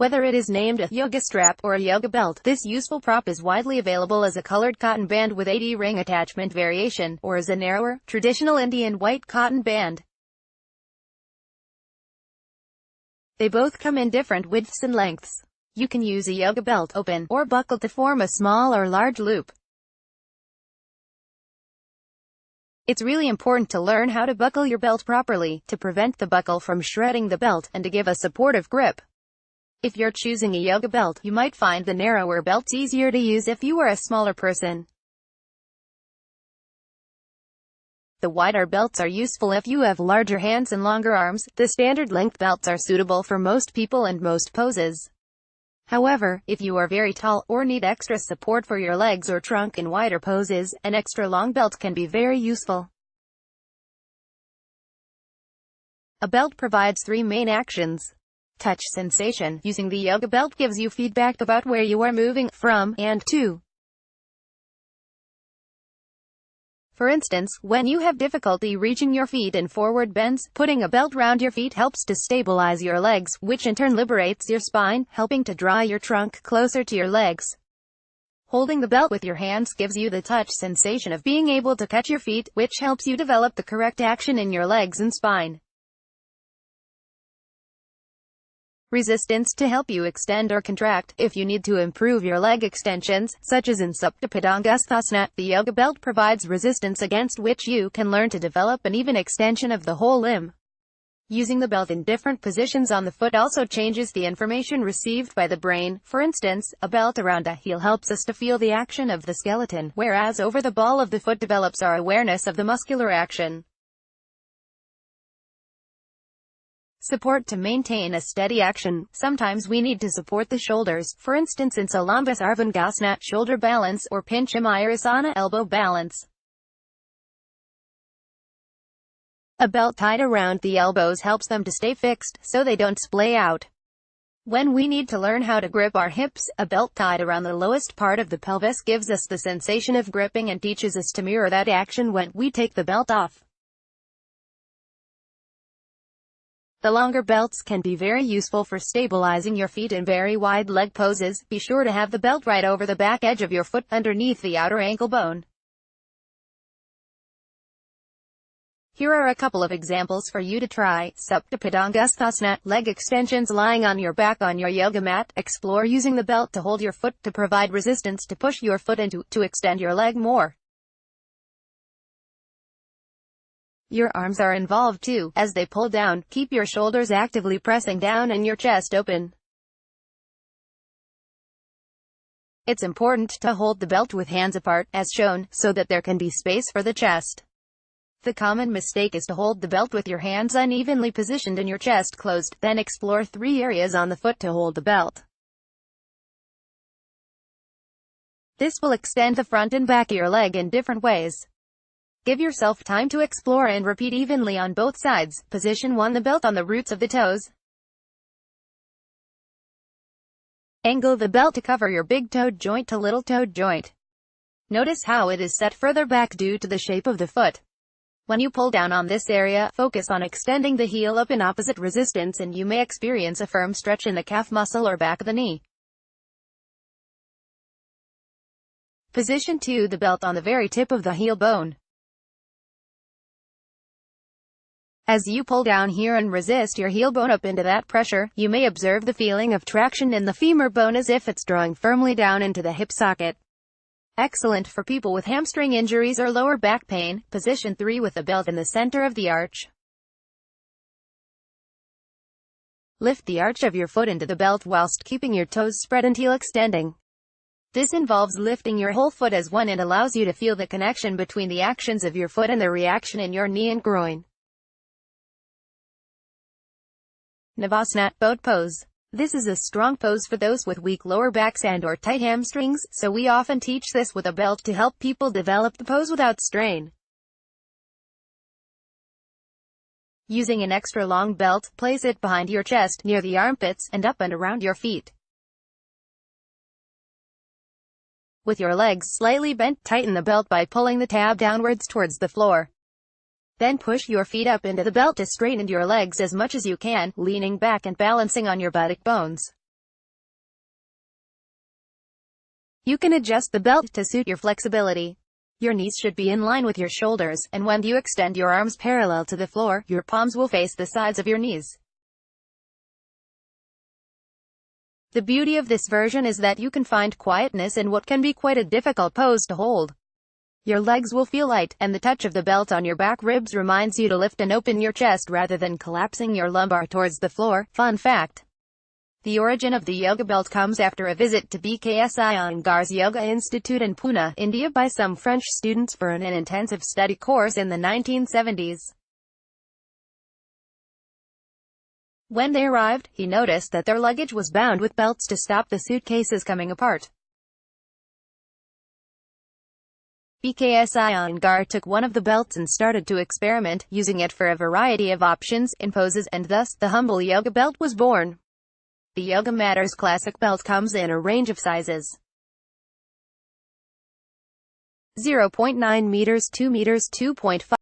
Whether it is named a yoga strap or a yoga belt, this useful prop is widely available as a colored cotton band with 80 ring attachment variation, or as a narrower, traditional Indian white cotton band. They both come in different widths and lengths. You can use a yoga belt open or buckle to form a small or large loop. It's really important to learn how to buckle your belt properly, to prevent the buckle from shredding the belt, and to give a supportive grip. If you're choosing a yoga belt, you might find the narrower belts easier to use if you are a smaller person. The wider belts are useful if you have larger hands and longer arms. The standard length belts are suitable for most people and most poses. However, if you are very tall, or need extra support for your legs or trunk in wider poses, an extra long belt can be very useful. A belt provides three main actions. Touch sensation. Using the yoga belt gives you feedback about where you are moving from and to. For instance, when you have difficulty reaching your feet in forward bends, putting a belt round your feet helps to stabilize your legs, which in turn liberates your spine, helping to draw your trunk closer to your legs. Holding the belt with your hands gives you the touch sensation of being able to catch your feet, which helps you develop the correct action in your legs and spine. Resistance to help you extend or contract. If you need to improve your leg extensions, such as in Supta Padangusthasana, the yoga belt provides resistance against which you can learn to develop an even extension of the whole limb. Using the belt in different positions on the foot also changes the information received by the brain. For instance, a belt around a heel helps us to feel the action of the skeleton, whereas over the ball of the foot develops our awareness of the muscular action. Support to maintain a steady action. Sometimes we need to support the shoulders, for instance in Salamba Sarvangasana, shoulder balance, or Pincha Mayurasana, elbow balance. A belt tied around the elbows helps them to stay fixed, so they don't splay out. When we need to learn how to grip our hips, a belt tied around the lowest part of the pelvis gives us the sensation of gripping and teaches us to mirror that action when we take the belt off. The longer belts can be very useful for stabilizing your feet in very wide leg poses. Be sure to have the belt right over the back edge of your foot, underneath the outer ankle bone. Here are a couple of examples for you to try. Supta Padangusthasana, leg extensions lying on your back on your yoga mat. Explore using the belt to hold your foot to provide resistance to push your foot into, to extend your leg more. Your arms are involved too, as they pull down. Keep your shoulders actively pressing down and your chest open. It's important to hold the belt with hands apart, as shown, so that there can be space for the chest. The common mistake is to hold the belt with your hands unevenly positioned and your chest closed. Then explore 3 areas on the foot to hold the belt. This will extend the front and back of your leg in different ways. Give yourself time to explore and repeat evenly on both sides. Position 1. The belt on the roots of the toes. Angle the belt to cover your big-toed joint to little-toed joint. Notice how it is set further back due to the shape of the foot. When you pull down on this area, focus on extending the heel up in opposite resistance and you may experience a firm stretch in the calf muscle or back of the knee. Position 2. The belt on the very tip of the heel bone. As you pull down here and resist your heel bone up into that pressure, you may observe the feeling of traction in the femur bone as if it's drawing firmly down into the hip socket. Excellent for people with hamstring injuries or lower back pain. Position 3. With the belt in the center of the arch. Lift the arch of your foot into the belt whilst keeping your toes spread and heel extending. This involves lifting your whole foot as one and allows you to feel the connection between the actions of your foot and the reaction in your knee and groin. Navasana, boat pose. This is a strong pose for those with weak lower backs and or tight hamstrings, so we often teach this with a belt to help people develop the pose without strain. Using an extra long belt, place it behind your chest, near the armpits, and up and around your feet. With your legs slightly bent, tighten the belt by pulling the tab downwards towards the floor. Then push your feet up into the belt to straighten your legs as much as you can, leaning back and balancing on your buttock bones. You can adjust the belt to suit your flexibility. Your knees should be in line with your shoulders, and when you extend your arms parallel to the floor, your palms will face the sides of your knees. The beauty of this version is that you can find quietness in what can be quite a difficult pose to hold. Your legs will feel light, and the touch of the belt on your back ribs reminds you to lift and open your chest rather than collapsing your lumbar towards the floor. Fun fact: the origin of the yoga belt comes after a visit to BKSI Iyengar's Yoga Institute in Pune, India by some French students for an intensive study course in the 1970s. When they arrived, he noticed that their luggage was bound with belts to stop the suitcases coming apart. BKSI Iyengar took one of the belts and started to experiment, using it for a variety of options, in poses, and thus, the humble yoga belt was born. The Yogamatters classic belt comes in a range of sizes: 0.9 meters, 2 meters, 2.5